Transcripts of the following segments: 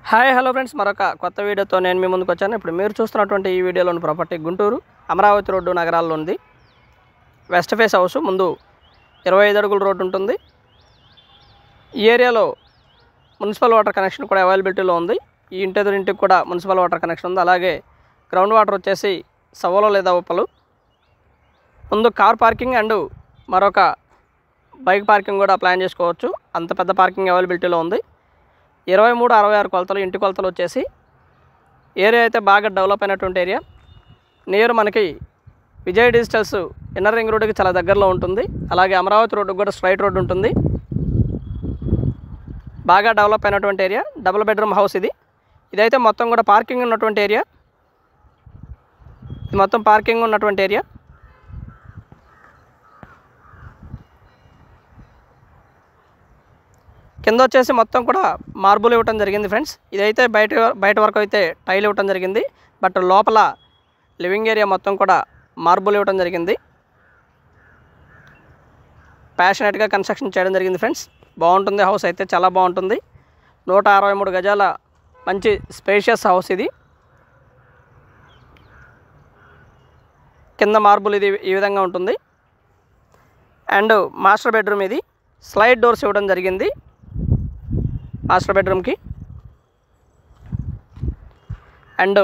Hi hello friends, మరొక కొత్త వీడియోతో నేను మీ ముందుకు వచ్చాను. ఇప్పుడు మీరు చూస్తున్నటువంటి ఈ వీడియోలోని ప్రాపర్టీ గుంటూరు అమరావతి రోడ్డు నగరాల్లో ఉంది. వెస్ట్ ఫేస్ హౌస్, ముందు 25 అడుగుల రోడ్డు ఉంటుంది. ఈ ఏరియాలో మున్సిపల్ వాటర్ కనెక్షన్ కూడా అవైలబిలిటీలో ఉంది. ఈ ఇంటి ఎదురింటికి కూడా మున్సిపల్ వాటర్ కనెక్షన్ ఉంది. అలాగే గ్రౌండ్ వాటర్ వచ్చేసి సవ్వలో లేదా ఉప్పలు. ముందు కార్ పార్కింగ్ అండ్ మరొక బైక్ పార్కింగ్ కూడా ప్లాన్ చేసుకోవచ్చు. అంత పెద్ద పార్కింగ్ అవైలబిలిటీలో ఉంది. 2366 కొలతలు, ఇంటి కొలతలు వచ్చేసి. ఏరియా అయితే బాగా డెవలప్ అయినటువంటి ఏరియా. నియర్ మనకి విజయ్ డిజిటల్స్ ఇన్నర్ రింగ్ రోడ్డుకి చాలా దగ్గరలో ఉంటుంది. అలాగే అమరావతి రోడ్డుకి కూడా స్ట్రైట్ రోడ్డు ఉంటుంది. బాగా డెవలప్ అయినటువంటి ఏరియా. డబుల్ బెడ్రూమ్ హౌస్ ఇది. ఇదైతే మొత్తం కూడా పార్కింగ్ ఉన్నటువంటి ఏరియా. ఇది మొత్తం పార్కింగ్ ఉన్నటువంటి ఏరియా. కింద వచ్చేసి మొత్తం కూడా మార్బుల్ ఇవ్వటం జరిగింది ఫ్రెండ్స్. ఇదైతే బయట వరకు అయితే టైల్ ఇవ్వటం జరిగింది. బట్ లోపల లివింగ్ ఏరియా మొత్తం కూడా మార్బుల్ ఇవ్వటం జరిగింది. ప్యాషనెట్గా కన్స్ట్రక్షన్ చేయడం జరిగింది ఫ్రెండ్స్. బాగుంటుంది హౌస్ అయితే, చాలా బాగుంటుంది. 163 గజాల మంచి స్పేషియస్ హౌస్ ఇది. కింద మార్బుల్ ఇది ఈ విధంగా ఉంటుంది. అండ్ మాస్టర్ బెడ్రూమ్ ఇది. స్లైడ్ డోర్స్ ఇవ్వడం జరిగింది మాస్టర్ బెడ్రూమ్కి. అండ్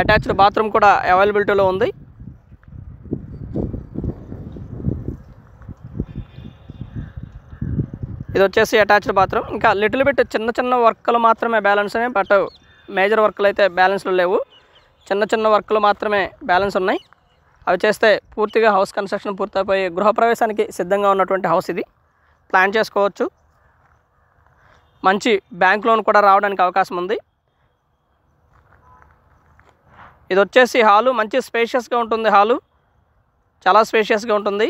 అటాచ్డ్ బాత్రూమ్ కూడా అవైలబిలిటీలో ఉంది. ఇది వచ్చేసి అటాచ్డ్ బాత్రూమ్. ఇంకా లిటిల్ బిట్ చిన్న వర్క్లు మాత్రమే బ్యాలెన్స్ ఉన్నాయి. బట్ మేజర్ వర్క్లు అయితే బ్యాలెన్స్లో లేవు. చిన్న వర్క్లు మాత్రమే బ్యాలెన్స్ ఉన్నాయి. అవి చేస్తే పూర్తిగా హౌస్ కన్స్ట్రక్షన్ పూర్తయిపోయి గృహప్రవేశానికి సిద్ధంగా ఉన్నటువంటి హౌస్ ఇది. ప్లాన్ చేసుకోవచ్చు. మంచి బ్యాంక్ లోన్ కూడా రావడానికి అవకాశం ఉంది. ఇది వచ్చేసి హాలు. మంచి స్పేషియస్గా ఉంటుంది. హాలు చాలా స్పేషియస్గా ఉంటుంది.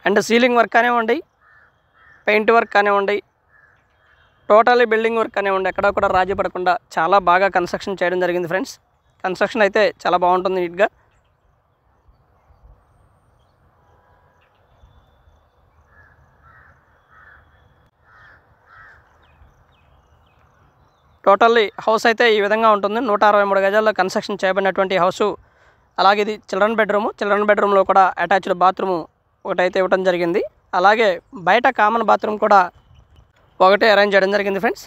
అండ్ సీలింగ్ వర్క్ కానివ్వండి, పెయింట్ వర్క్ కానివ్వండి, టోటల్లీ బిల్డింగ్ వర్క్ కానివ్వండి, ఎక్కడ కూడా రాజీ పడకుండా చాలా బాగా కన్స్ట్రక్షన్ చేయడం జరిగింది ఫ్రెండ్స్. కన్స్ట్రక్షన్ అయితే చాలా బాగుంటుంది నీట్గా. టోటల్లీ హౌస్ అయితే ఈ విధంగా ఉంటుంది. 163 గజాల్లో కన్స్ట్రక్షన్ చేయబడినటువంటి హౌసు. అలాగే ఇది చిల్డ్రన్ బెడ్రూము. చిల్డ్రన్ బెడ్రూమ్లో కూడా అటాచ్డ్ బాత్రూము ఒకటైతే ఇవ్వడం జరిగింది. అలాగే బయట కామన్ బాత్రూమ్ కూడా ఒకటే అరేంజ్ చేయడం జరిగింది ఫ్రెండ్స్.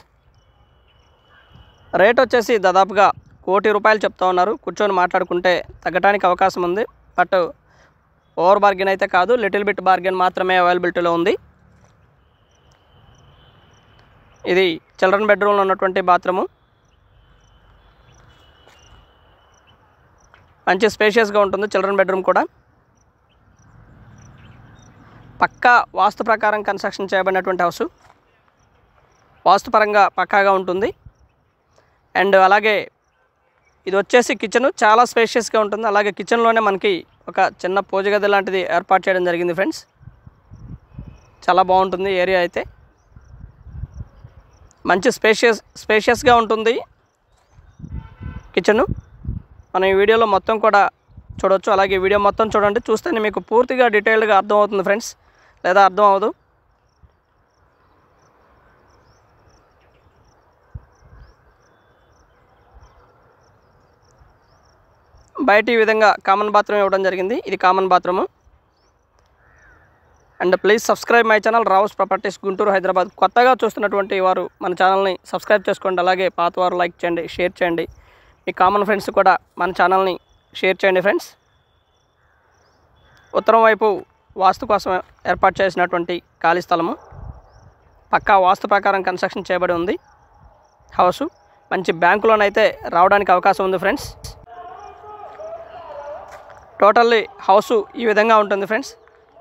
రేట్ వచ్చేసి దాదాపుగా ₹1 కోటి చెప్తా ఉన్నారు. కూర్చొని మాట్లాడుకుంటే తగ్గడానికి అవకాశం ఉంది. బట్ ఓవర్ బార్గెన్ అయితే కాదు, లిటిల్ బిట్ బార్గెన్ మాత్రమే అవైలబిలిటీలో ఉంది. ఇది చిల్డ్రన్ బెడ్రూమ్లో ఉన్నటువంటి బాత్రూము. మంచి స్పేషియస్గా ఉంటుంది చిల్డ్రన్ బెడ్రూమ్ కూడా. పక్కా వాస్తు ప్రకారం కన్స్ట్రక్షన్ చేయబడినటువంటి హౌస్. వాస్తుపరంగా పక్కాగా ఉంటుంది. అండ్ అలాగే ఇది వచ్చేసి కిచెన్ చాలా స్పేషియస్గా ఉంటుంది. అలాగే కిచెన్లోనే మనకి ఒక చిన్న పూజ గది లాంటిది ఏర్పాటు చేయడం జరిగింది ఫ్రెండ్స్. చాలా బాగుంటుంది ఏరియా అయితే. మంచి స్పేషియస్గా ఉంటుంది కిచెను. మనం ఈ వీడియోలో మొత్తం కూడా చూడవచ్చు. అలాగే వీడియో మొత్తం చూడండి. చూస్తేనే మీకు పూర్తిగా డీటెయిల్డ్గా అర్థమవుతుంది ఫ్రెండ్స్, లేదా అర్థం అవ్వదు. బయట ఈ విధంగా కామన్ బాత్రూమ్ ఇవ్వడం జరిగింది. ఇది common bathroom. And please subscribe my channel Rao's properties Guntur, Hyderabad. కొత్తగా చూస్తున్నటువంటి వారు మన ఛానల్ని సబ్స్క్రైబ్ చేసుకోండి. అలాగే పాత వారు లైక్ చేయండి, షేర్ చేయండి. మీ కామన్ ఫ్రెండ్స్ కూడా మన ఛానల్ని షేర్ చేయండి ఫ్రెండ్స్. ఉత్తరం వైపు వాస్తు కోసం ఏర్పాటు చేసినటువంటి ఖాళీ స్థలము. పక్కా వాస్తు ప్రకారం కన్స్ట్రక్షన్ చేయబడి ఉంది హౌసు. మంచి బ్యాంకు లోన్ అయితే రావడానికి అవకాశం ఉంది ఫ్రెండ్స్. టోటల్లీ హౌసు ఈ విధంగా ఉంటుంది ఫ్రెండ్స్.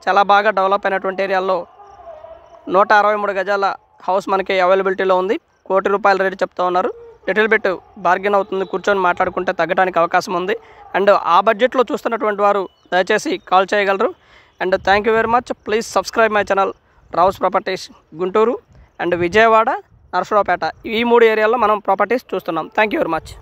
చాలా బాగా డెవలప్ అయినటువంటి ఏరియాలో 163 గజాల హౌస్ మనకి అవైలబిలిటీలో ఉంది. ₹1 కోటి రేటు చెప్తా ఉన్నారు. లిటిల్ బిట్ బార్గెన్ అవుతుంది. కూర్చొని మాట్లాడుకుంటే తగ్గడానికి అవకాశం ఉంది. అండ్ ఆ బడ్జెట్లో చూస్తున్నటువంటి వారు దయచేసి కాల్ చేయగలరు. And thank you very much. Please subscribe my channel Rao's properties Guntur and Vijayawada Narasaraopet ఈ 3 ఏరియాల్లో మనం ప్రాపర్టీస్ చూస్తున్నాం. Thank you very much.